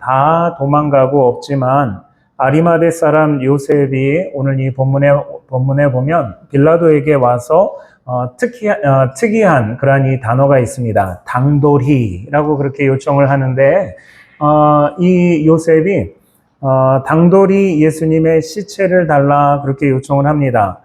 다 도망가고 없지만 아리마대 사람 요셉이 오늘 이 본문에 보면 빌라도에게 와서 특이한 그러한 이 단어가 있습니다. 당돌이라고 그렇게 요청을 하는데 이 요셉이 당돌이 예수님의 시체를 달라 그렇게 요청을 합니다.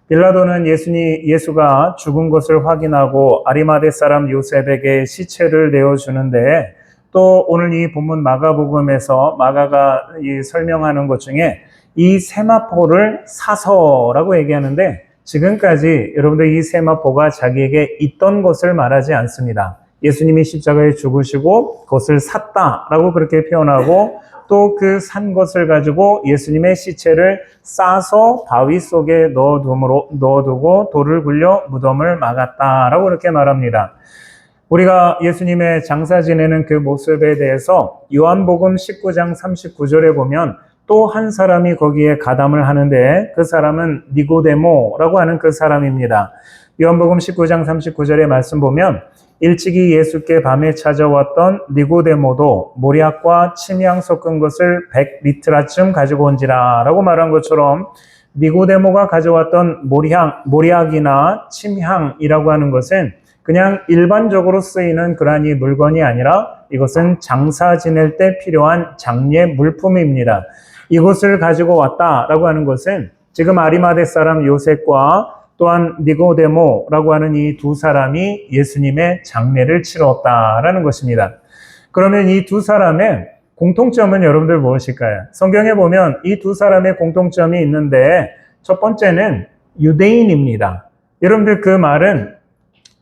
빌라도는 예수가 죽은 것을 확인하고 아리마대 사람 요셉에게 시체를 내어주는데 또 오늘 이 본문 마가복음에서 마가가 설명하는 것 중에 이 세마포를 사서라고 얘기하는데 지금까지 여러분들 이 세마포가 자기에게 있던 것을 말하지 않습니다. 예수님이 십자가에 죽으시고 그것을 샀다라고 그렇게 표현하고 또 그 산 것을 가지고 예수님의 시체를 싸서 바위 속에 넣어두고 돌을 굴려 무덤을 막았다라고 그렇게 말합니다. 우리가 예수님의 장사 지내는 그 모습에 대해서 요한복음 19장 39절에 보면 또 한 사람이 거기에 가담을 하는데 그 사람은 니고데모라고 하는 그 사람입니다. 요한복음 19장 39절의 말씀 보면 일찍이 예수께 밤에 찾아왔던 니고데모도 모략과 침향 섞은 것을 100리트라쯤 가지고 온지라 라고 말한 것처럼 니고데모가 가져왔던 모략이나 침향이라고 하는 것은 그냥 일반적으로 쓰이는 그러한 이 물건이 아니라 이것은 장사 지낼 때 필요한 장례 물품입니다. 이것을 가지고 왔다라고 하는 것은 지금 아리마대 사람 요셉과 또한 니고데모라고 하는 이 두 사람이 예수님의 장례를 치렀다라는 것입니다. 그러면 이 두 사람의 공통점은 여러분들 무엇일까요? 성경에 보면 이 두 사람의 공통점이 있는데 첫 번째는 유대인입니다. 여러분들 그 말은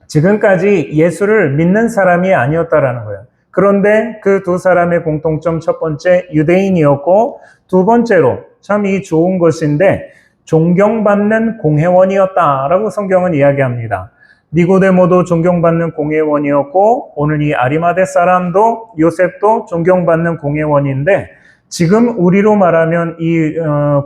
지금까지 예수를 믿는 사람이 아니었다라는 거예요. 그런데 그 두 사람의 공통점 첫 번째 유대인이었고 두 번째로 참 이 좋은 것인데 존경받는 공회원이었다라고 성경은 이야기합니다. 니고데모도 존경받는 공회원이었고 오늘 이 아리마대 사람도 요셉도 존경받는 공회원인데 지금 우리로 말하면 이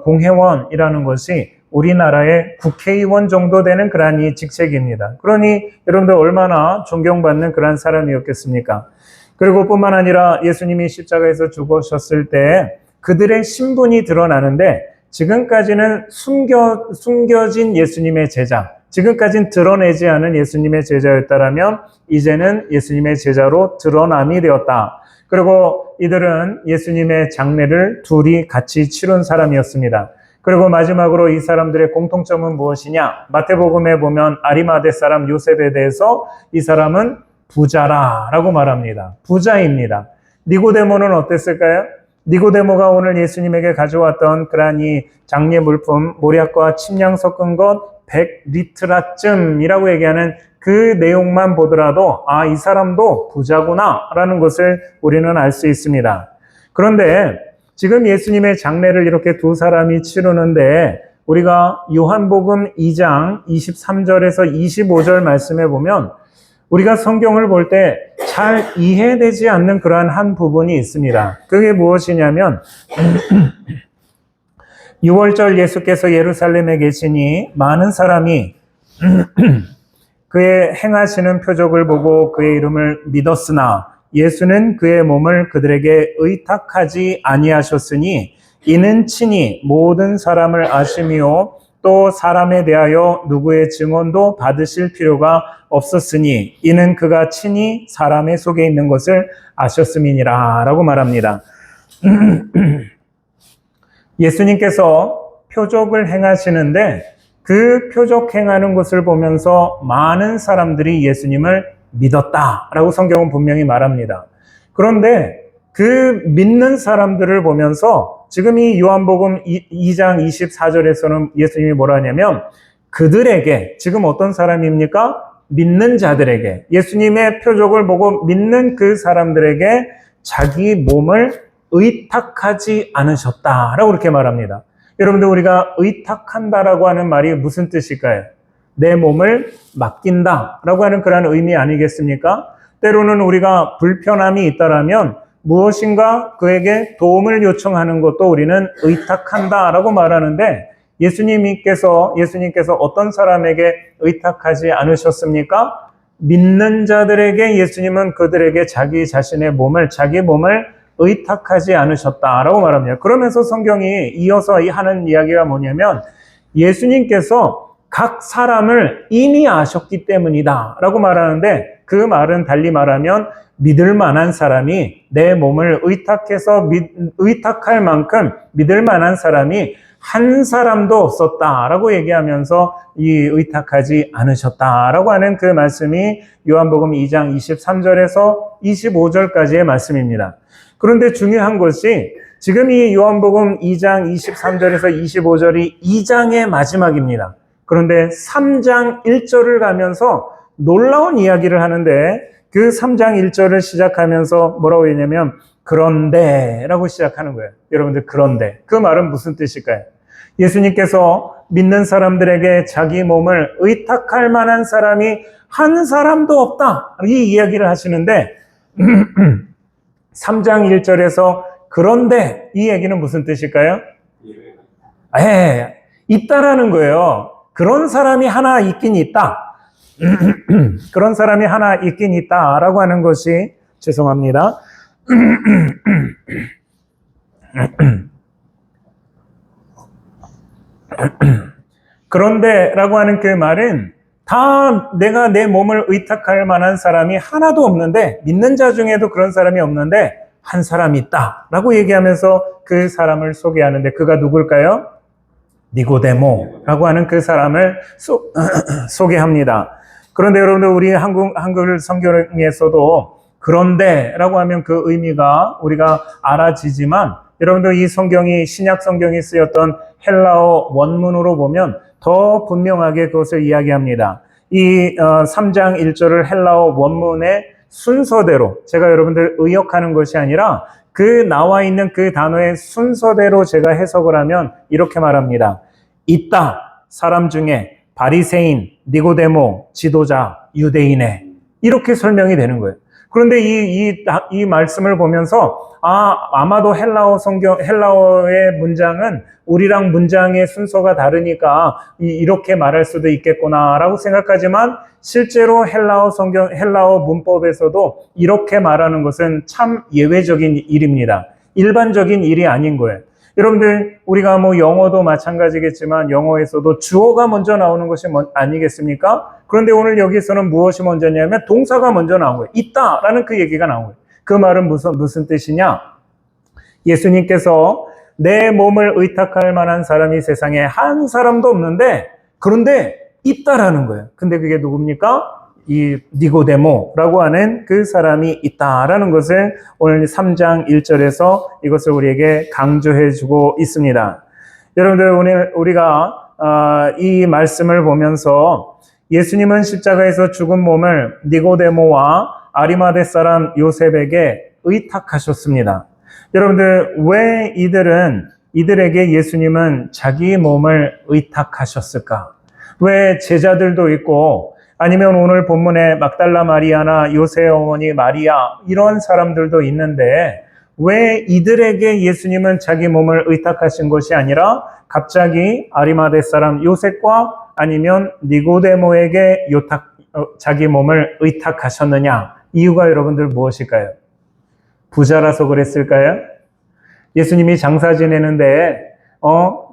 공회원이라는 것이 우리나라의 국회의원 정도 되는 그러한 이 직책입니다. 그러니 여러분들 얼마나 존경받는 그러한 사람이었겠습니까? 그리고 뿐만 아니라 예수님이 십자가에서 죽으셨을 때 그들의 신분이 드러나는데 지금까지는 숨겨진 예수님의 제자, 지금까지는 드러내지 않은 예수님의 제자였다라면 이제는 예수님의 제자로 드러남이 되었다. 그리고 이들은 예수님의 장례를 둘이 같이 치른 사람이었습니다. 그리고 마지막으로 이 사람들의 공통점은 무엇이냐? 마태복음에 보면 아리마대 사람 요셉에 대해서 이 사람은 부자라고 말합니다. 부자입니다. 니고데모는 어땠을까요? 니고데모가 오늘 예수님에게 가져왔던 그러한 이 장례 물품, 모략과 침향 섞은 것 100리트라쯤이라고 얘기하는 그 내용만 보더라도 이 사람도 부자구나라는 것을 우리는 알 수 있습니다. 그런데 지금 예수님의 장례를 이렇게 두 사람이 치르는데 우리가 요한복음 2장 23절에서 25절 말씀에 보면 우리가 성경을 볼 때 잘 이해되지 않는 그러한 한 부분이 있습니다. 그게 무엇이냐면 6월절 예수께서 예루살렘에 계시니 많은 사람이 그의 행하시는 표적을 보고 그의 이름을 믿었으나 예수는 그의 몸을 그들에게 의탁하지 아니하셨으니 이는 친히 모든 사람을 아시며 또 사람에 대하여 누구의 증언도 받으실 필요가 없었으니 이는 그가 친히 사람의 속에 있는 것을 아셨음이니라 라고 말합니다. 예수님께서 표적을 행하시는데 그 표적 행하는 것을 보면서 많은 사람들이 예수님을 믿었다라고 성경은 분명히 말합니다. 그런데 그 믿는 사람들을 보면서 지금 이 요한복음 2장 24절에서는 예수님이 뭐라 하냐면 그들에게 지금 어떤 사람입니까? 믿는 자들에게 예수님의 표적을 보고 믿는 그 사람들에게 자기 몸을 의탁하지 않으셨다라고 그렇게 말합니다. 여러분들 우리가 의탁한다라고 하는 말이 무슨 뜻일까요? 내 몸을 맡긴다라고 하는 그런 의미 아니겠습니까? 때로는 우리가 불편함이 있다라면 무엇인가 그에게 도움을 요청하는 것도 우리는 의탁한다라고 말하는데 예수님께서 어떤 사람에게 의탁하지 않으셨습니까? 믿는 자들에게 예수님은 그들에게 자기 몸을 의탁하지 않으셨다라고 말합니다. 그러면서 성경이 이어서 하는 이야기가 뭐냐면 예수님께서 각 사람을 이미 아셨기 때문이다 라고 말하는데, 그 말은 달리 말하면 믿을 만한 사람이, 내 몸을 의탁할 만큼 믿을 만한 사람이 한 사람도 없었다라고 얘기하면서 이 의탁하지 않으셨다라고 하는 그 말씀이 요한복음 2장 23절에서 25절까지의 말씀입니다. 그런데 중요한 것이 지금 이 요한복음 2장 23절에서 25절이 2장의 마지막입니다. 그런데 3장 1절을 가면서 놀라운 이야기를 하는데, 그 3장 1절을 시작하면서 뭐라고 했냐면 그런데 라고 시작하는 거예요. 여러분들, 그런데 그 말은 무슨 뜻일까요? 예수님께서 믿는 사람들에게 자기 몸을 의탁할 만한 사람이 한 사람도 없다, 이 이야기를 하시는데 3장 1절에서 그런데 이 얘기는 무슨 뜻일까요? 있다라는 거예요. 그런 사람이 하나 있긴 있다. 그런 사람이 하나 있긴 있다라고 하는 것이, 죄송합니다. 그런데라고 하는 그 말은 다 내가 내 몸을 의탁할 만한 사람이 하나도 없는데, 믿는 자 중에도 그런 사람이 없는데 한 사람이 있다라고 얘기하면서 그 사람을 소개하는데, 그가 누굴까요? 니고데모라고 하는 그 사람을 소개합니다. 그런데 여러분들, 우리 한글 성경에서도 그런데라고 하면 그 의미가 우리가 알아지지만, 여러분들 이 성경이 신약 성경이 쓰였던 헬라어 원문으로 보면 더 분명하게 그것을 이야기합니다. 이 3장 1절을 헬라어 원문의 순서대로, 제가 여러분들 의역하는 것이 아니라 그 나와 있는 그 단어의 순서대로 제가 해석을 하면 이렇게 말합니다. 있다, 사람 중에 바리새인, 니고데모, 지도자, 유대인에, 이렇게 설명이 되는 거예요. 그런데 이 말씀을 보면서 아마도 헬라어의 문장은 우리랑 문장의 순서가 다르니까 이렇게 말할 수도 있겠구나라고 생각하지만, 실제로 헬라어 문법에서도 이렇게 말하는 것은 참 예외적인 일입니다. 일반적인 일이 아닌 거예요. 여러분들, 우리가 영어도 마찬가지겠지만 영어에서도 주어가 먼저 나오는 것이 아니겠습니까? 그런데 오늘 여기서는 무엇이 먼저냐면 동사가 먼저 나온 거예요. 있다라는 그 얘기가 나온 거예요. 그 말은 무슨 뜻이냐? 예수님께서 내 몸을 의탁할 만한 사람이 세상에 한 사람도 없는데, 그런데 있다라는 거예요. 근데 그게 누굽니까? 이 니고데모라고 하는 그 사람이 있다라는 것을 오늘 3장 1절에서 이것을 우리에게 강조해 주고 있습니다. 여러분들, 오늘 우리가 이 말씀을 보면서 예수님은 십자가에서 죽은 몸을 니고데모와 아리마대 사람 요셉에게 의탁하셨습니다. 여러분들, 왜 이들에게 예수님은 자기 몸을 의탁하셨을까? 왜 제자들도 있고, 아니면 오늘 본문에 막달라 마리아나 요새의 어머니 마리아, 이런 사람들도 있는데 왜 이들에게 예수님은 자기 몸을 의탁하신 것이 아니라 갑자기 아리마대 사람 요셉과 아니면 니고데모에게 자기 몸을 의탁하셨느냐? 이유가 여러분들 무엇일까요? 부자라서 그랬을까요? 예수님이 장사 지내는데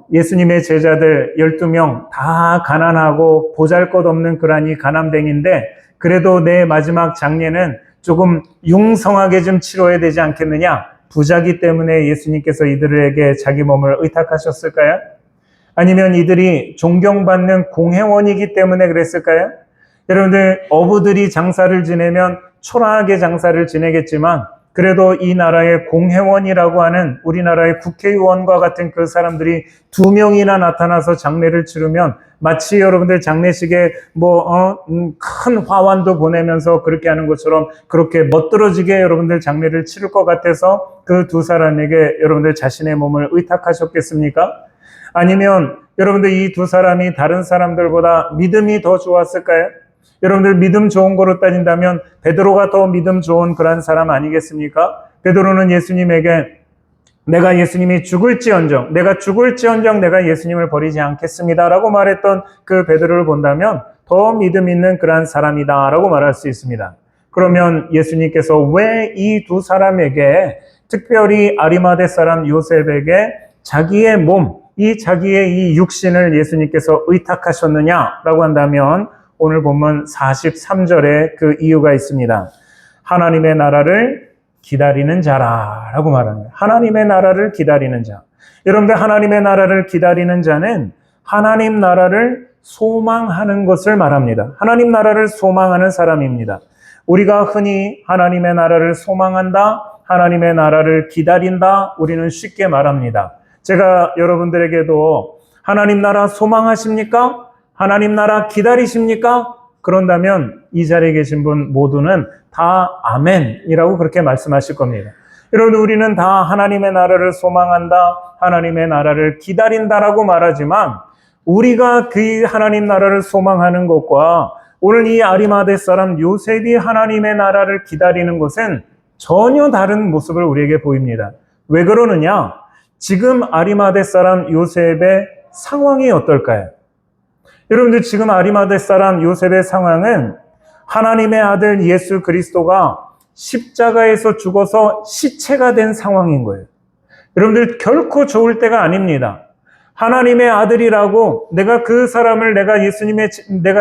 예수님의 제자들 12명 다 가난하고 보잘것없는 그러니 가난뱅인데, 그래도 내 마지막 장례는 조금 융성하게 좀 치러야 되지 않겠느냐? 부자기 때문에 예수님께서 이들에게 자기 몸을 의탁하셨을까요? 아니면 이들이 존경받는 공회원이기 때문에 그랬을까요? 여러분들, 어부들이 장사를 지내면 초라하게 장사를 지내겠지만, 그래도 이 나라의 공회원이라고 하는 우리나라의 국회의원과 같은 그 사람들이 2명이나 나타나서 장례를 치르면 마치 여러분들 장례식에 큰 화환도 보내면서 그렇게 하는 것처럼 그렇게 멋들어지게 여러분들 장례를 치를 것 같아서 그 두 사람에게 여러분들 자신의 몸을 의탁하셨겠습니까? 아니면 여러분들 이 두 사람이 다른 사람들보다 믿음이 더 좋았을까요? 여러분들, 믿음 좋은 거로 따진다면 베드로가 더 믿음 좋은 그런 사람 아니겠습니까? 베드로는 예수님에게 내가 예수님이 죽을지언정 내가 예수님을 버리지 않겠습니다 라고 말했던 그 베드로를 본다면 더 믿음 있는 그런 사람이다 라고 말할 수 있습니다. 그러면 예수님께서 왜 이 두 사람에게 특별히 아리마대 사람 요셉에게 자기의 몸, 이 자기의 이 육신을 예수님께서 의탁하셨느냐라고 한다면 오늘 본문 43절에 그 이유가 있습니다. 하나님의 나라를 기다리는 자라라고 말하는 거예요. 하나님의 나라를 기다리는 자. 여러분들, 하나님의 나라를 기다리는 자는 하나님 나라를 소망하는 것을 말합니다. 하나님 나라를 소망하는 사람입니다. 우리가 흔히 하나님의 나라를 소망한다, 하나님의 나라를 기다린다, 우리는 쉽게 말합니다. 제가 여러분들에게도 하나님 나라 소망하십니까? 하나님 나라 기다리십니까? 그런다면 이 자리에 계신 분 모두는 다 아멘이라고 그렇게 말씀하실 겁니다. 여러분, 우리는 다 하나님의 나라를 소망한다, 하나님의 나라를 기다린다라고 말하지만 우리가 그 하나님 나라를 소망하는 것과 오늘 이 아리마대 사람 요셉이 하나님의 나라를 기다리는 것은 전혀 다른 모습을 우리에게 보입니다. 왜 그러느냐? 지금 아리마대 사람 요셉의 상황이 어떨까요? 여러분들, 지금 아리마대 사람 요셉의 상황은 하나님의 아들 예수 그리스도가 십자가에서 죽어서 시체가 된 상황인 거예요. 여러분들, 결코 좋을 때가 아닙니다. 하나님의 아들이라고 내가 그 사람을 내가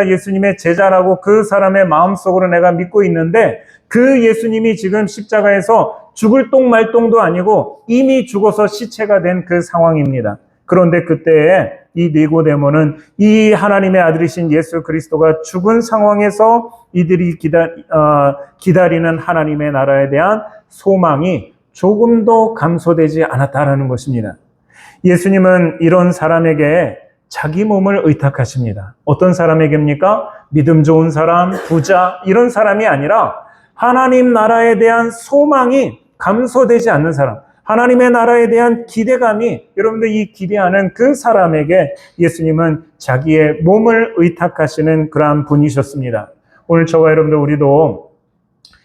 예수님의 제자라고 그 사람의 마음속으로 내가 믿고 있는데 그 예수님이 지금 십자가에서 죽을 똥말똥도 아니고 이미 죽어서 시체가 된 그 상황입니다. 그런데 그때에 이 니고데모는 이 하나님의 아들이신 예수 그리스도가 죽은 상황에서 이들이 기다리는 하나님의 나라에 대한 소망이 조금도 감소되지 않았다라는 것입니다. 예수님은 이런 사람에게 자기 몸을 의탁하십니다. 어떤 사람에게입니까? 믿음 좋은 사람, 부자, 이런 사람이 아니라 하나님 나라에 대한 소망이 감소되지 않는 사람, 하나님의 나라에 대한 기대감이, 여러분들 이 기대하는 그 사람에게 예수님은 자기의 몸을 의탁하시는 그러한 분이셨습니다. 오늘 저와 여러분들, 우리도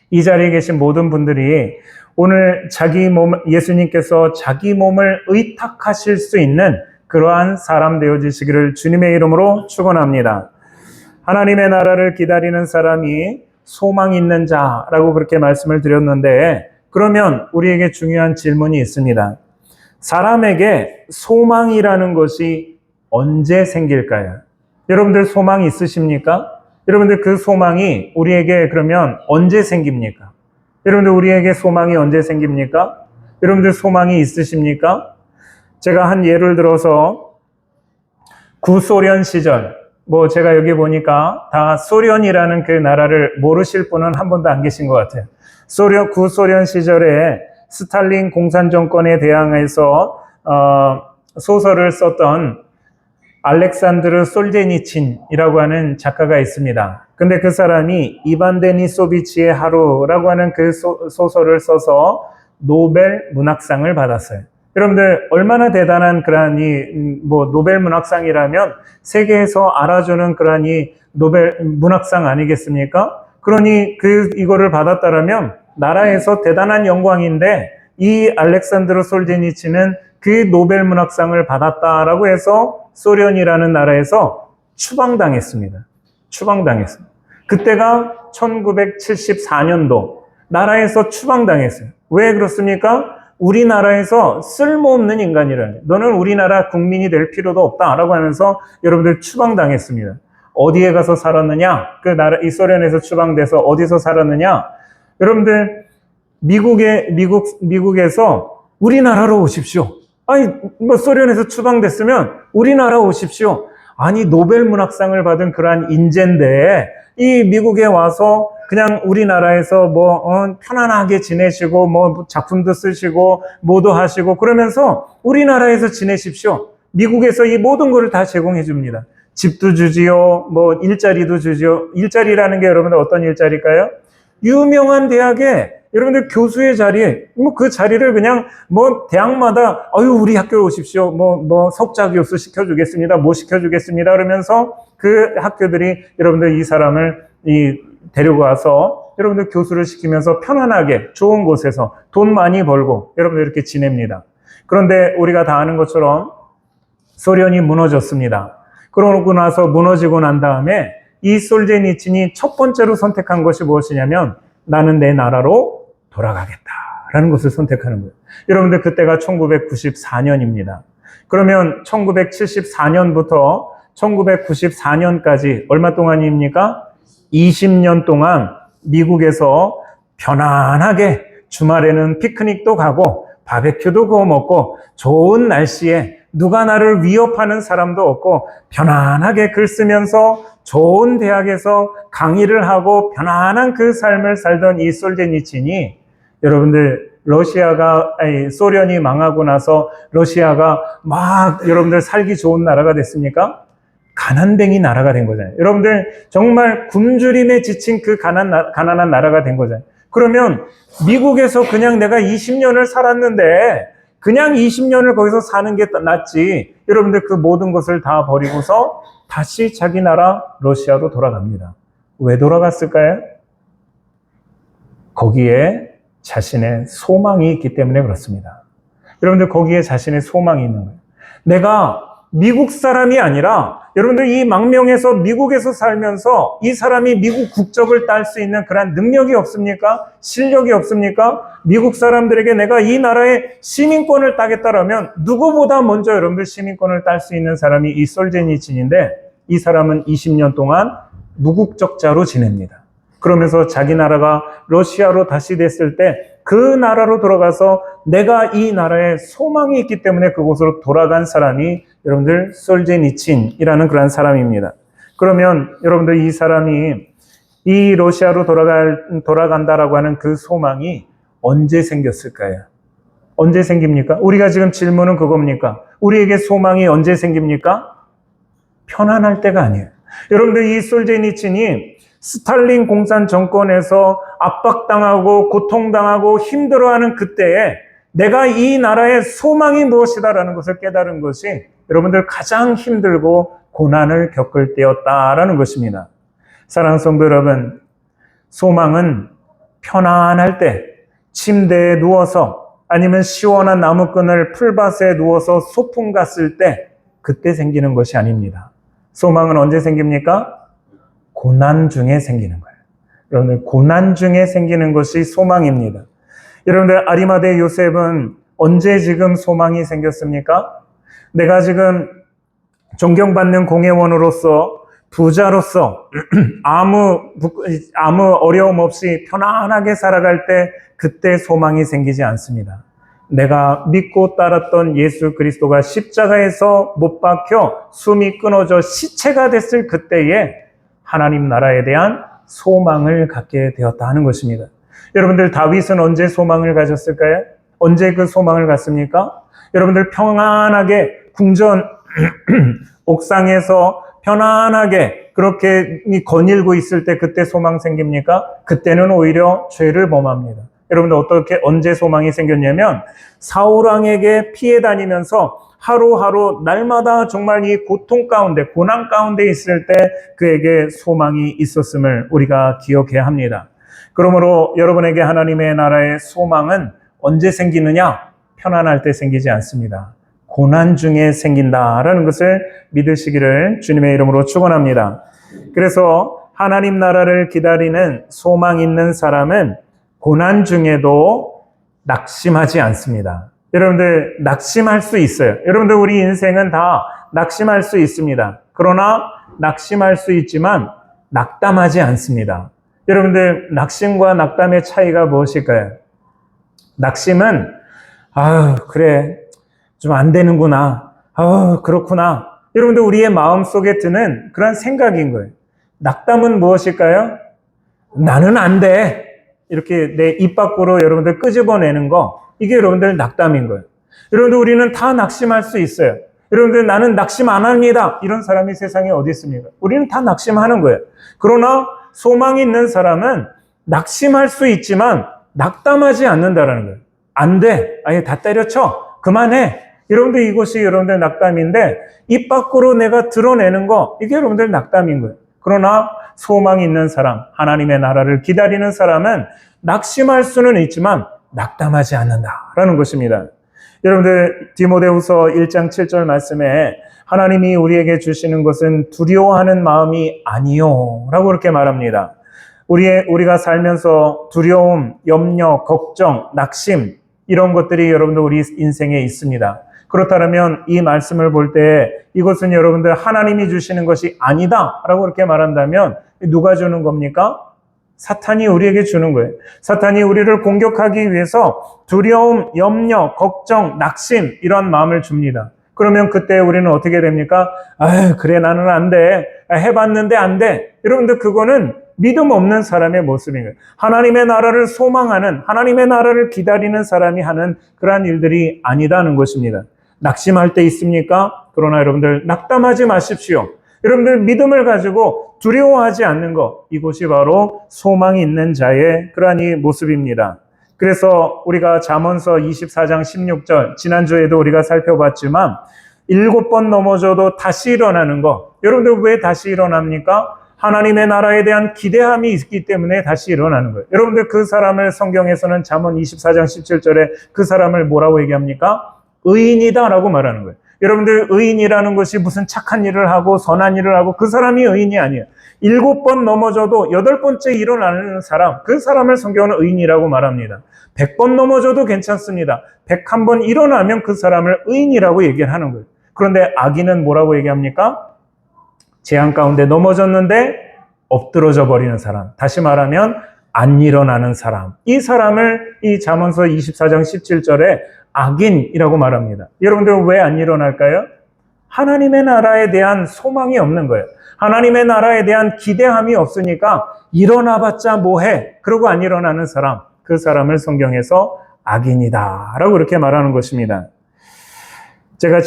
이 자리에 계신 모든 분들이 오늘 예수님께서 자기 몸을 의탁하실 수 있는 그러한 사람 되어지시기를 주님의 이름으로 축원합니다. 하나님의 나라를 기다리는 사람이 소망 있는 자라고 그렇게 말씀을 드렸는데, 그러면 우리에게 중요한 질문이 있습니다. 사람에게 소망이라는 것이 언제 생길까요? 여러분들 소망이 있으십니까? 여러분들 그 소망이 우리에게 그러면 언제 생깁니까? 여러분들 우리에게 소망이 언제 생깁니까? 여러분들 소망이 있으십니까? 제가 한 예를 들어서 구소련 시절, 제가 여기 보니까 다 소련이라는 그 나라를 모르실 분은 한 분도 안 계신 것 같아요. 구소련 시절에 스탈린 공산정권에 대항해서 소설을 썼던 알렉산드르 솔제니친이라고 하는 작가가 있습니다. 근데 그 사람이 이반 데니소비치의 하루라고 하는 그 소설을 써서 노벨 문학상을 받았어요. 여러분들, 얼마나 대단한 그러한 노벨 문학상이라면 세계에서 알아주는 그러한 노벨 문학상 아니겠습니까? 그러니 이거를 받았다라면 나라에서 대단한 영광인데 이 알렉산드르 솔제니치는 그 노벨 문학상을 받았다라고 해서 소련이라는 나라에서 추방당했습니다. 그때가 1974년도 나라에서 추방당했어요. 왜 그렇습니까? 우리나라에서 쓸모없는 인간이라는, 너는 우리나라 국민이 될 필요도 없다라고 하면서 여러분들 추방당했습니다. 어디에 가서 살았느냐? 이 소련에서 추방돼서 어디서 살았느냐? 여러분들, 미국에서 우리나라로 오십시오. 아니, 소련에서 추방됐으면 우리나라 오십시오. 아니, 노벨 문학상을 받은 그러한 인재인데, 이 미국에 와서 그냥 우리나라에서 편안하게 지내시고, 작품도 쓰시고, 뭐도 하시고, 그러면서 우리나라에서 지내십시오. 미국에서 이 모든 것을 다 제공해 줍니다. 집도 주지요, 일자리도 주지요. 일자리라는 게 여러분들 어떤 일자리일까요? 유명한 대학에 여러분들 교수의 자리에, 그 자리를 그냥, 대학마다, 우리 학교로 오십시오. 석자 교수 시켜주겠습니다. 시켜주겠습니다. 그러면서 그 학교들이 여러분들 이 사람을 데리고 와서 여러분들 교수를 시키면서 편안하게 좋은 곳에서 돈 많이 벌고 여러분들 이렇게 지냅니다. 그런데 우리가 다 아는 것처럼 소련이 무너졌습니다. 그러고 나서 무너지고 난 다음에 이 솔제니친이 첫 번째로 선택한 것이 무엇이냐면 나는 내 나라로 돌아가겠다 라는 것을 선택하는 거예요. 여러분들 그때가 1994년입니다. 그러면 1974년부터 1994년까지 얼마 동안입니까? 20년 동안 미국에서 편안하게 주말에는 피크닉도 가고 바베큐도 구워 먹고 좋은 날씨에 누가 나를 위협하는 사람도 없고 편안하게 글 쓰면서 좋은 대학에서 강의를 하고 편안한 그 삶을 살던 이 솔제니친이 여러분들 소련이 망하고 나서 러시아가 막 여러분들 살기 좋은 나라가 됐습니까? 가난뱅이 나라가 된 거잖아요. 여러분들 정말 굶주림에 지친 그 가난한 나라가 된 거잖아요. 그러면 미국에서 그냥 내가 20년을 살았는데 그냥 20년을 거기서 사는 게 낫지. 여러분들 그 모든 것을 다 버리고서 다시 자기 나라 러시아로 돌아갑니다. 왜 돌아갔을까요? 거기에 자신의 소망이 있기 때문에 그렇습니다. 여러분들 거기에 자신의 소망이 있는 거예요. 내가 미국 사람이 아니라 여러분들 이 망명에서 미국에서 살면서 이 사람이 미국 국적을 딸 수 있는 그런 능력이 없습니까? 실력이 없습니까? 미국 사람들에게 내가 이 나라의 시민권을 따겠다라면 누구보다 먼저 여러분들 시민권을 딸 수 있는 사람이 이 솔제니친인데 이 사람은 20년 동안 무국적자로 지냅니다. 그러면서 자기 나라가 러시아로 다시 됐을 때 그 나라로 돌아가서 내가 이 나라에 소망이 있기 때문에 그곳으로 돌아간 사람이 여러분들 솔제니친이라는 그런 사람입니다. 그러면 여러분들 이 사람이 이 러시아로 돌아간다라고 하는 그 소망이 언제 생겼을까요? 언제 생깁니까? 우리가 지금 질문은 그겁니까? 우리에게 소망이 언제 생깁니까? 편안할 때가 아니에요. 여러분들 이 솔제니친이 스탈린 공산 정권에서 압박당하고 고통당하고 힘들어하는 그때에 내가 이 나라의 소망이 무엇이다라는 것을 깨달은 것이 여러분들 가장 힘들고 고난을 겪을 때였다라는 것입니다. 사랑하는 성도 여러분, 소망은 편안할 때 침대에 누워서 아니면 시원한 나무끈을 풀밭에 누워서 소풍 갔을 때 그때 생기는 것이 아닙니다. 소망은 언제 생깁니까? 고난 중에 생기는 거예요. 여러분들 고난 중에 생기는 것이 소망입니다. 여러분들 아리마대 요셉은 언제 지금 소망이 생겼습니까? 내가 지금 존경받는 공회원으로서 부자로서 아무 어려움 없이 편안하게 살아갈 때 그때 소망이 생기지 않습니다. 내가 믿고 따랐던 예수 그리스도가 십자가에서 못 박혀 숨이 끊어져 시체가 됐을 그때에 하나님 나라에 대한 소망을 갖게 되었다 하는 것입니다. 여러분들 다윗은 언제 소망을 가졌을까요? 언제 그 소망을 갖습니까? 여러분들 평안하게 궁전 옥상에서 편안하게 그렇게 거닐고 있을 때 그때 소망 생깁니까? 그때는 오히려 죄를 범합니다. 여러분들 언제 소망이 생겼냐면 사울 왕에게 피해 다니면서 하루하루 날마다 정말 이 고통 가운데 고난 가운데 있을 때 그에게 소망이 있었음을 우리가 기억해야 합니다. 그러므로 여러분에게 하나님의 나라의 소망은 언제 생기느냐? 편안할 때 생기지 않습니다. 고난 중에 생긴다라는 것을 믿으시기를 주님의 이름으로 축원합니다. 그래서 하나님 나라를 기다리는 소망 있는 사람은 고난 중에도 낙심하지 않습니다. 여러분들 낙심할 수 있어요. 여러분들 우리 인생은 다 낙심할 수 있습니다. 그러나 낙심할 수 있지만 낙담하지 않습니다. 여러분들 낙심과 낙담의 차이가 무엇일까요? 낙심은 그래 좀 안 되는구나. 그렇구나. 여러분들 우리의 마음속에 드는 그런 생각인 거예요. 낙담은 무엇일까요? 나는 안 돼. 이렇게 내 입 밖으로 여러분들 끄집어내는 거, 이게 여러분들 낙담인 거예요. 여러분들 우리는 다 낙심할 수 있어요. 여러분들 나는 낙심 안 합니다. 이런 사람이 세상에 어디 있습니까? 우리는 다 낙심하는 거예요. 그러나 소망이 있는 사람은 낙심할 수 있지만 낙담하지 않는다라는 거예요. 안 돼. 아예 다 때려쳐. 그만해. 여러분들 이것이 여러분들 낙담인데 입 밖으로 내가 드러내는 거, 이게 여러분들 낙담인 거예요. 그러나 소망이 있는 사람, 하나님의 나라를 기다리는 사람은 낙심할 수는 있지만 낙담하지 않는다라는 것입니다. 여러분들 디모데후서 1장 7절 말씀에 하나님이 우리에게 주시는 것은 두려워하는 마음이 아니요 라고 그렇게 말합니다. 우리가 살면서 두려움, 염려, 걱정, 낙심, 이런 것들이 여러분들 우리 인생에 있습니다. 그렇다면 이 말씀을 볼 때 이것은 여러분들 하나님이 주시는 것이 아니다 라고 그렇게 말한다면 누가 주는 겁니까? 사탄이 우리에게 주는 거예요. 사탄이 우리를 공격하기 위해서 두려움, 염려, 걱정, 낙심 이런 마음을 줍니다. 그러면 그때 우리는 어떻게 됩니까? 아유, 그래 나는 안 돼. 해봤는데 안 돼. 여러분들 그거는 믿음 없는 사람의 모습인 거예요. 하나님의 나라를 소망하는, 하나님의 나라를 기다리는 사람이 하는 그러한 일들이 아니다는 것입니다. 낙심할 때 있습니까? 그러나 여러분들 낙담하지 마십시오. 여러분들 믿음을 가지고 두려워하지 않는 것, 이것이 바로 소망이 있는 자의 그러한 이 모습입니다. 그래서 우리가 잠언서 24장 16절, 지난주에도 우리가 살펴봤지만 7번 넘어져도 다시 일어나는 것. 여러분들 왜 다시 일어납니까? 하나님의 나라에 대한 기대함이 있기 때문에 다시 일어나는 거예요. 여러분들 그 사람을 성경에서는 잠언 24장 17절에 그 사람을 뭐라고 얘기합니까? 의인이다라고 말하는 거예요. 여러분들 의인이라는 것이 무슨 착한 일을 하고 선한 일을 하고 그 사람이 의인이 아니에요. 7번 넘어져도 8번째 일어나는 사람, 그 사람을 성경은 의인이라고 말합니다. 100번 넘어져도 괜찮습니다. 101번 일어나면 그 사람을 의인이라고 얘기를 하는 거예요. 그런데 악인은 뭐라고 얘기합니까? 재앙 가운데 넘어졌는데 엎드러져 버리는 사람. 다시 말하면 안 일어나는 사람. 이 사람을 이 잠언서 24장 17절에 악인이라고 말합니다. 여러분들 왜 안 일어날까요? 하나님의 나라에 대한 소망이 없는 거예요. 하나님의 나라에 대한 기대함이 없으니까 일어나봤자 뭐해? 그러고 안 일어나는 사람, 그 사람을 성경에서 악인이다 라고 이렇게 말하는 것입니다. 제가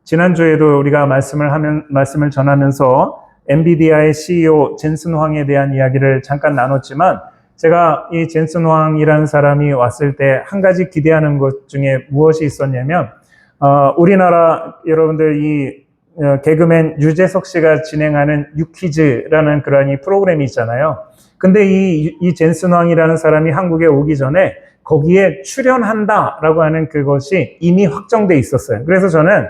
지난주에도 우리가 말씀을 전하면서 엔비디아의 CEO 젠슨 황에 대한 이야기를 잠깐 나눴지만 제가 이 젠슨 황이라는 사람이 왔을 때 한 가지 기대하는 것 중에 무엇이 있었냐면 우리나라 여러분들 이 개그맨 유재석 씨가 진행하는 유퀴즈라는 그런 이 프로그램이 있잖아요. 근데 이 젠슨 황이라는 사람이 한국에 오기 전에 거기에 출연한다라고 하는 그것이 이미 확정돼 있었어요. 그래서 저는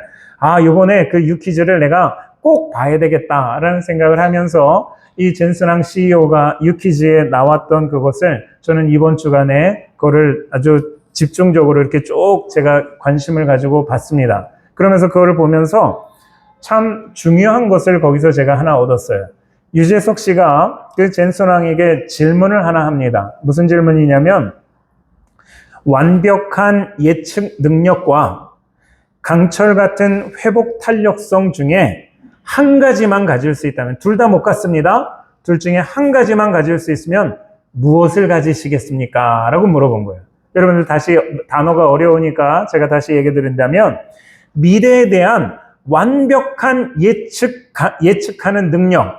이번에 그 유퀴즈를 내가 꼭 봐야 되겠다라는 생각을 하면서 이 젠슨왕 CEO가 유퀴즈에 나왔던 그것을 저는 이번 주간에 그거를 아주 집중적으로 이렇게 쭉 제가 관심을 가지고 봤습니다. 그러면서 그거를 보면서 참 중요한 것을 거기서 제가 하나 얻었어요. 유재석 씨가 그 젠슨왕에게 질문을 하나 합니다. 무슨 질문이냐면 완벽한 예측 능력과 강철 같은 회복 탄력성 중에 한 가지만 가질 수 있다면, 둘 다 못 갖습니다. 둘 중에 한 가지만 가질 수 있으면 무엇을 가지시겠습니까? 라고 물어본 거예요. 여러분들 다시 단어가 어려우니까 제가 다시 얘기 드린다면 미래에 대한 완벽한 예측하는 능력.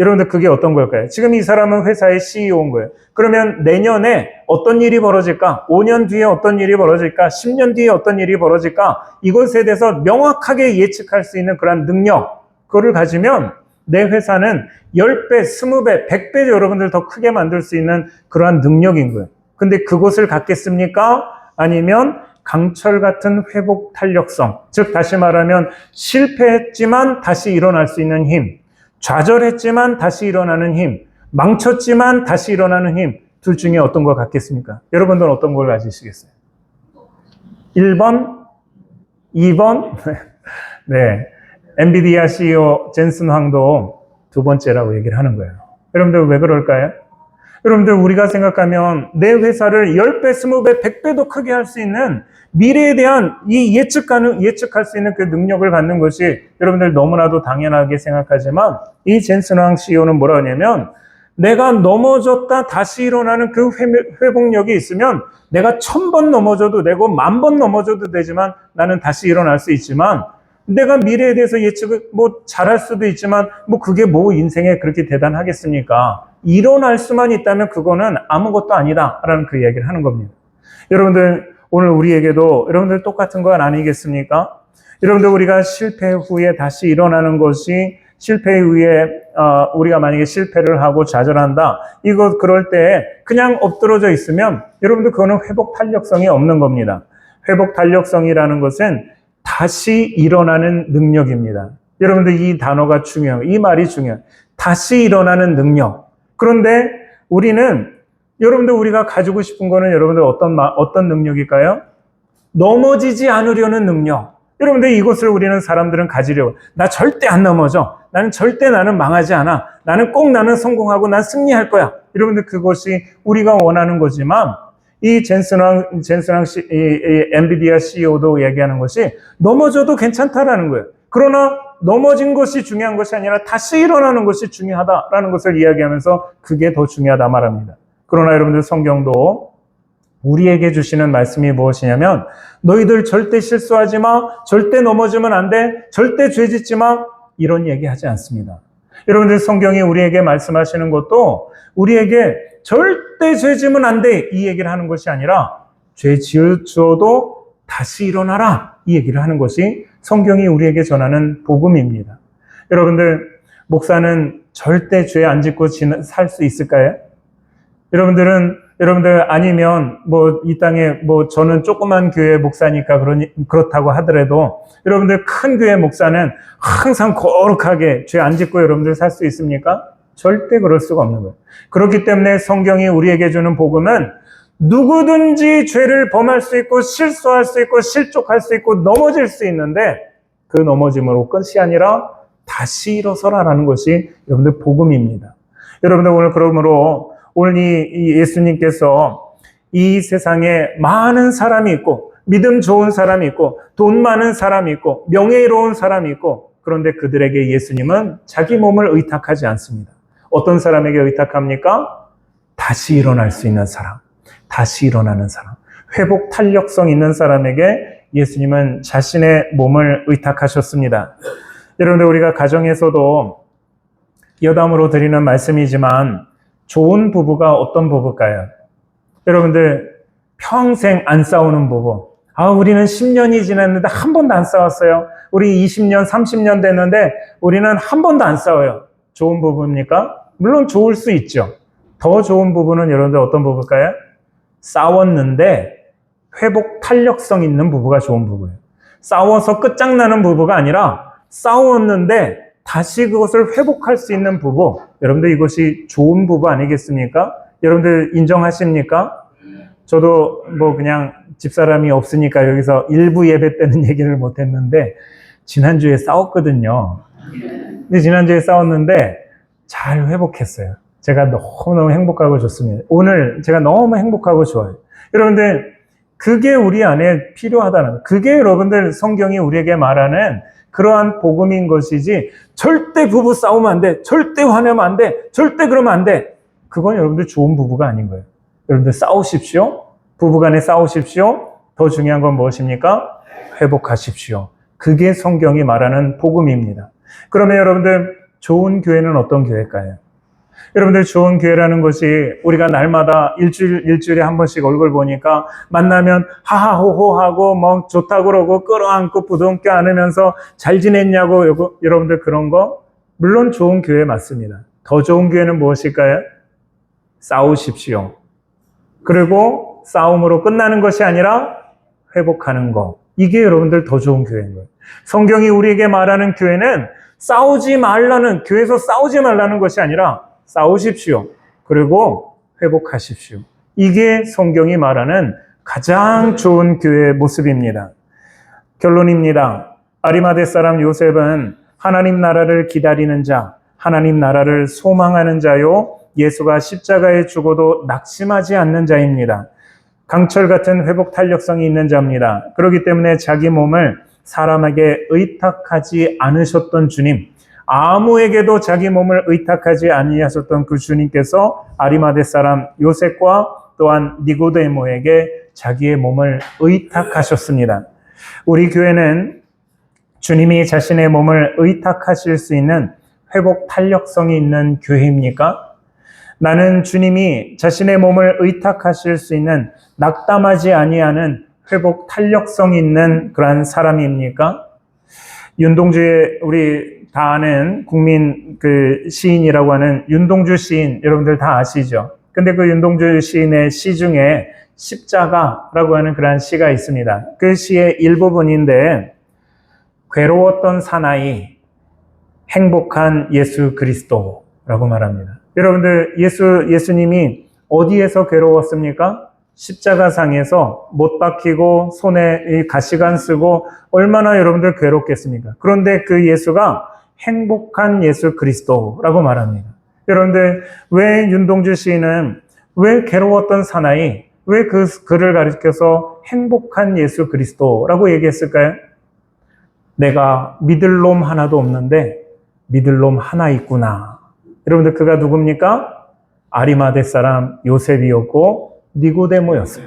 여러분들 그게 어떤 걸까요? 지금 이 사람은 회사의 CEO인 거예요. 그러면 내년에 어떤 일이 벌어질까? 5년 뒤에 어떤 일이 벌어질까? 10년 뒤에 어떤 일이 벌어질까? 이것에 대해서 명확하게 예측할 수 있는 그런 능력, 그거를 가지면 내 회사는 10배, 20배, 100배 여러분들 더 크게 만들 수 있는 그러한 능력인 거예요. 근데 그것을 갖겠습니까? 아니면 강철 같은 회복 탄력성, 즉 다시 말하면 실패했지만 다시 일어날 수 있는 힘, 좌절했지만 다시 일어나는 힘, 망쳤지만 다시 일어나는 힘, 둘 중에 어떤 걸 갖겠습니까? 여러분들은 어떤 걸 가지시겠어요? 1번? 2번? 네. 엔비디아 CEO 젠슨 황도 두 번째라고 얘기를 하는 거예요. 여러분들 왜 그럴까요? 여러분들 우리가 생각하면 내 회사를 10배, 20배, 100배도 크게 할 수 있는 미래에 대한 이 예측할 수 있는 그 능력을 갖는 것이 여러분들 너무나도 당연하게 생각하지만 이 젠슨 황 CEO는 뭐라 하냐면 내가 넘어졌다 다시 일어나는 그 회복력이 있으면 내가 1000번 넘어져도 되고 10,000번 넘어져도 되지만 나는 다시 일어날 수 있지만 내가 미래에 대해서 예측을 잘할 수도 있지만 그게 인생에 그렇게 대단하겠습니까? 일어날 수만 있다면 그거는 아무것도 아니다라는 그 이야기를 하는 겁니다. 여러분들 오늘 우리에게도 여러분들 똑같은 건 아니겠습니까? 여러분들 우리가 실패 후에 다시 일어나는 것이 실패 후에 우리가 만약에 실패를 하고 좌절한다. 그럴 때 그냥 엎드러져 있으면 여러분들 그거는 회복 탄력성이 없는 겁니다. 회복 탄력성이라는 것은 다시 일어나는 능력입니다. 여러분들 이 단어가 중요해요. 이 말이 중요해요. 다시 일어나는 능력. 그런데 여러분들 우리가 가지고 싶은 거는 여러분들 어떤 능력일까요? 넘어지지 않으려는 능력. 여러분들 이것을 사람들은 가지려고. 나 절대 안 넘어져. 나는 망하지 않아. 나는 성공하고 난 승리할 거야. 여러분들 그것이 우리가 원하는 거지만 이 엔비디아 CEO도 얘기하는 것이 넘어져도 괜찮다라는 거예요. 그러나 넘어진 것이 중요한 것이 아니라 다시 일어나는 것이 중요하다라는 것을 이야기하면서 그게 더 중요하다 말합니다. 그러나 여러분들 성경도 우리에게 주시는 말씀이 무엇이냐면 너희들 절대 실수하지 마, 절대 넘어지면 안 돼, 절대 죄 짓지 마 이런 얘기하지 않습니다. 여러분들 성경이 우리에게 말씀하시는 것도 우리에게 절대 죄 지면 안 돼 이 얘기를 하는 것이 아니라 죄 지어도 다시 일어나라 이 얘기를 하는 것이 성경이 우리에게 전하는 복음입니다. 여러분들 목사는 절대 죄 안 짓고 살 수 있을까요? 여러분들 아니면 이 땅에 저는 조그만 교회 목사니까 그렇다고 하더라도 여러분들 큰 교회 목사는 항상 거룩하게 죄 안 짓고 여러분들 살 수 있습니까? 절대 그럴 수가 없는 거예요. 그렇기 때문에 성경이 우리에게 주는 복음은 누구든지 죄를 범할 수 있고 실수할 수 있고 실족할 수 있고 넘어질 수 있는데 그 넘어짐으로 끝이 아니라 다시 일어서라라는 것이 여러분들 복음입니다. 여러분들 그러므로 오늘 이 예수님께서 이 세상에 많은 사람이 있고 믿음 좋은 사람이 있고 돈 많은 사람이 있고 명예로운 사람이 있고 그런데 그들에게 예수님은 자기 몸을 의탁하지 않습니다. 어떤 사람에게 의탁합니까? 다시 일어날 수 있는 사람, 다시 일어나는 사람, 회복 탄력성 있는 사람에게 예수님은 자신의 몸을 의탁하셨습니다. 여러분들 우리가 가정에서도 여담으로 드리는 말씀이지만 좋은 부부가 어떤 부부일까요? 여러분들 평생 안 싸우는 부부. 우리는 10년이 지났는데 한 번도 안 싸웠어요. 우리 20년, 30년 됐는데 우리는 한 번도 안 싸워요. 좋은 부부입니까? 물론 좋을 수 있죠. 더 좋은 부부는 여러분들 어떤 부부일까요? 싸웠는데 회복 탄력성 있는 부부가 좋은 부부예요. 싸워서 끝장나는 부부가 아니라 싸웠는데 다시 그것을 회복할 수 있는 부부. 여러분들 이것이 좋은 부부 아니겠습니까? 여러분들 인정하십니까? 저도 그냥 집사람이 없으니까 여기서 일부 예배 때는 얘기를 못했는데 지난주에 싸웠거든요. 근데 지난주에 싸웠는데 잘 회복했어요. 제가 너무너무 행복하고 좋습니다. 오늘 제가 너무 행복하고 좋아요. 여러분들 그게 우리 안에 필요하다는, 그게 여러분들 성경이 우리에게 말하는 그러한 복음인 것이지 절대 부부 싸우면 안 돼, 절대 화내면 안 돼, 절대 그러면 안 돼. 그건 여러분들 좋은 부부가 아닌 거예요. 여러분들 싸우십시오. 부부간에 싸우십시오. 더 중요한 건 무엇입니까? 회복하십시오. 그게 성경이 말하는 복음입니다. 그러면 여러분들 좋은 교회는 어떤 교회일까요? 여러분들 좋은 교회라는 것이 우리가 날마다 일주일에 한 번씩 얼굴 보니까 만나면 하하호호하고 좋다고 그러고 끌어안고 부둥켜 안으면서 잘 지냈냐고 여러분들 그런 거 물론 좋은 교회 맞습니다. 더 좋은 교회는 무엇일까요? 싸우십시오. 그리고 싸움으로 끝나는 것이 아니라 회복하는 거. 이게 여러분들 더 좋은 교회인 거예요. 성경이 우리에게 말하는 교회는 교회에서 싸우지 말라는 것이 아니라 싸우십시오. 그리고 회복하십시오. 이게 성경이 말하는 가장 좋은 교회의 모습입니다. 결론입니다. 아리마대 사람 요셉은 하나님 나라를 기다리는 자, 하나님 나라를 소망하는 자요, 예수가 십자가에 죽어도 낙심하지 않는 자입니다. 강철 같은 회복 탄력성이 있는 자입니다. 그렇기 때문에 자기 몸을 사람에게 의탁하지 않으셨던 주님, 아무에게도 자기 몸을 의탁하지 아니하셨던 그 주님께서 아리마대 사람 요셉과 또한 니고데모에게 자기의 몸을 의탁하셨습니다. 우리 교회는 주님이 자신의 몸을 의탁하실 수 있는 회복 탄력성이 있는 교회입니까? 나는 주님이 자신의 몸을 의탁하실 수 있는 낙담하지 아니하는 회복 탄력성 있는 그러한 사람입니까? 윤동주의 우리 다 아는 국민 시인이라고 하는 윤동주 시인 여러분들 다 아시죠? 근데 그 윤동주 시인의 시 중에 십자가라고 하는 그러한 시가 있습니다. 그 시의 일부분인데 괴로웠던 사나이 행복한 예수 그리스도라고 말합니다. 여러분들 예수님이 어디에서 괴로웠습니까? 십자가상에서 못 박히고 손에 이 가시관 쓰고 얼마나 여러분들 괴롭겠습니까? 그런데 그 예수가 행복한 예수 그리스도라고 말합니다. 여러분들 왜 윤동주 시인은 왜 괴로웠던 사나이, 왜 그를 가리켜서 행복한 예수 그리스도라고 얘기했을까요? 내가 믿을 놈 하나도 없는데 믿을 놈 하나 있구나. 여러분들 그가 누굽니까? 아리마대 사람 요셉이었고 니고데모였어요.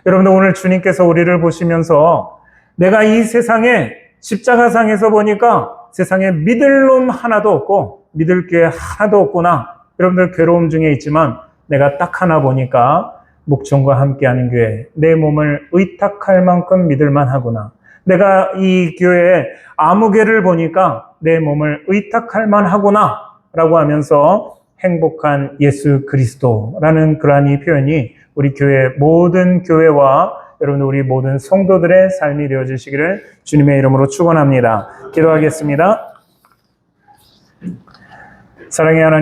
여러분들 오늘 주님께서 우리를 보시면서 내가 이 세상에 십자가상에서 보니까 세상에 믿을 놈 하나도 없고 믿을 게 하나도 없구나. 여러분들 괴로움 중에 있지만 내가 딱 하나 보니까 목청과 함께하는 교회, 내 몸을 의탁할 만큼 믿을만 하구나. 내가 이 교회에 아무개를 보니까 내 몸을 의탁할 만하구나 라고 하면서 행복한 예수 그리스도라는 그러한 이 표현이 우리 교회 모든 교회와 여러분 우리 모든 성도들의 삶이 되어주시기를 주님의 이름으로 축원합니다. 기도하겠습니다. 사랑의 하나님,